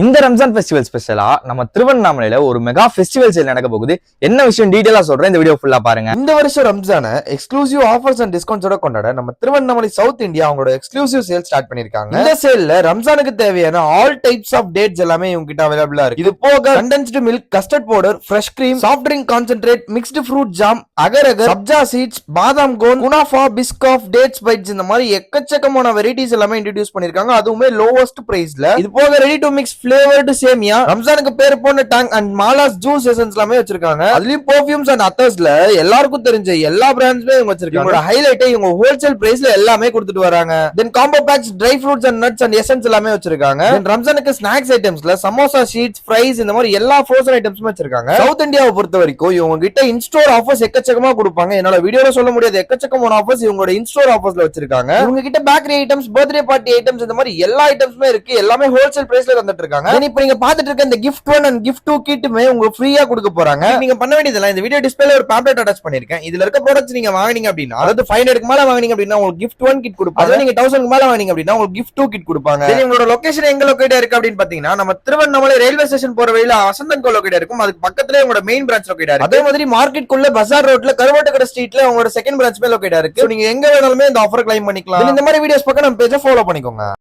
இந்த ரம்ஜான் ஃபெஸ்டிவல் ஸ்பெஷலா நம்ம திருவண்ணாமலையில ஒரு மெகா ஃபெஸ்டிவல் சேல் நடக்க போகுது. என்ன விஷயம் டீடைலா சொல்றேன், இந்த வீடியோ ஃபுல்லா பாருங்க. இந்த வருஷம் ரம்ஜான எக்ஸ்க்ளூசிவ் ஆஃபர்ஸ் அண்ட் டிஸ்கவுண்ட்ஸோட கொண்டாட நம்ம திருவண்ணாமலை சவுத் இந்தியா அவங்களோட எக்ஸ்க்ளூசிவ் சேல் ஸ்டார்ட் பண்ணிருக்காங்க. இந்த சேல்ல ரம்ஜானுக்கு தேவையான ஆல் டைப்ஸ் ஆஃப் டேட்ஸ் எல்லாமே இவங்க கிட்ட அவைலபிளா இருக்கு. இது போக condensed milk, custard powder, fresh cream, soft drink concentrate, mixed fruit jam, agar agar, sabja seeds, badam cone, குனாஃபா, பிஸ்காஃப், டேட்ஸ் பைட்ஸ் இந்த மாதிரி எக்கச்சக்கமான வெரைட்டிஸ் எல்லாமே இன்ட்ரோடியூஸ் பண்ணிருக்காங்க. அதுவுமே லோவஸ்ட் பிரைஸ்ல. இது போக ரெடி டு மிக்ஸ் ஃபிளேவர்டு சேமியா, ரம்ஜானுக்கு பேர் போன Tang and Mala's juice essence எல்லாமே வச்சிருக்காங்க. அதுலயும் பெர்ஃபியூம்ஸ் அண்ட் அத்தர்ஸ்ல எல்லாருக்கும் தெரிஞ்ச எல்லா பிராண்ட்ஸ்மே இவங்க வச்சிருக்காங்க. ஹைலைட் இவங்க ஹோல்சேல் பிரைஸ்ல எல்லாமே கொடுத்துட்டு வராங்க. Then combo packs, dry fruits and nuts and essence எல்லாமே வச்சிருக்காங்க. ரம்ஜானுக்கு ஸ்நாக்ஸ் ஐட்டம்ஸ்ல சமோசா ஷீட்ஸ், ஃப்ரைஸ் இந்த மாதிரி எல்லா ஃப்ரோசன் ஐட்டம்ஸுமே வச்சிருக்காங்க. சவுத் இந்தியாவை பொறுத்த வரைக்கும் இவங்க கிட்ட இன்ஸ்டோர் ஆஃபர்ஸ் எக்கச்சக்கமா கொடுப்பாங்க. என்னால வீடியோல சொல்ல முடியாது எக்கச்சக்கமான ஆஃபர்ஸ் இவங்களோட இன்ஸ்டோர் ஆஃபர்ஸ்ல வச்சிருக்காங்க. இவங்க கிட்ட bakery items, birthday party items இந்த மாதிரி எல்லா ஐட்டம்ஸுமே இருக்கு. எல்லாமே ஹோல்சேல் பிரைஸ்ல தந்துட்டு இருக்காங்க. இப்போ நீங்க பாத்துட்டு இருக்க இந்த gift 1 and gift 2 கிட்டுமே உங்களுக்கு ஃப்ரீயா கொடுக்க போறாங்க. நீங்க பண்ண வேண்டியதெல்லாம் இந்த வீடியோ டிஸ்ப்ளேல ஒரு பேம்ப்ளெட் அட்டாச் பண்ணிருக்கேன். இதுல இருக்க ப்ராடக்ட்ஸ் நீங்க வாங்குனீங்க அப்படின்னா, அதாவது 500 க்கு மேல வாங்குனீங்க அப்படின்னா உங்களுக்கு gift 1 கிட் கொடுப்பாங்க. அதே நீங்க 1000 க்கு மேல வாங்குனீங்க அப்படின்னா உங்களுக்கு gift 2 கிட் கொடுப்பாங்க. சரி, உங்களோட லொகேஷன் எங்க லொகேட் இருக்கு அப்படின்னு பாத்தீங்கன்னா, நம்ம திருவண்ணாமலை ரயில்வே ஸ்டேஷன் போற வழியில வசந்தன் கோ லொகேட் இருக்கும். அதுக்கு பக்கத்துல உங்களோட மெயின் பிரான்ச் லொகேட் இருக்கு. அதே மாதிரி மார்க்கெட் குள்ள பஜார் ரோட்ல கருவாட்டுக்கடை ஸ்ட்ரீட்ல உங்களோட செகண்ட் பிரான்ச் லொகேட் இருக்கு. நீங்க எங்க வேணாலுமே இந்த ஆஃபர் கிளைம் பண்ணிக்கலாம். இந்த மாதிரி வீடியோஸ் பக்கம் நம்ம பேஜை ஃபாலோ பண்ணிக்கோங்க.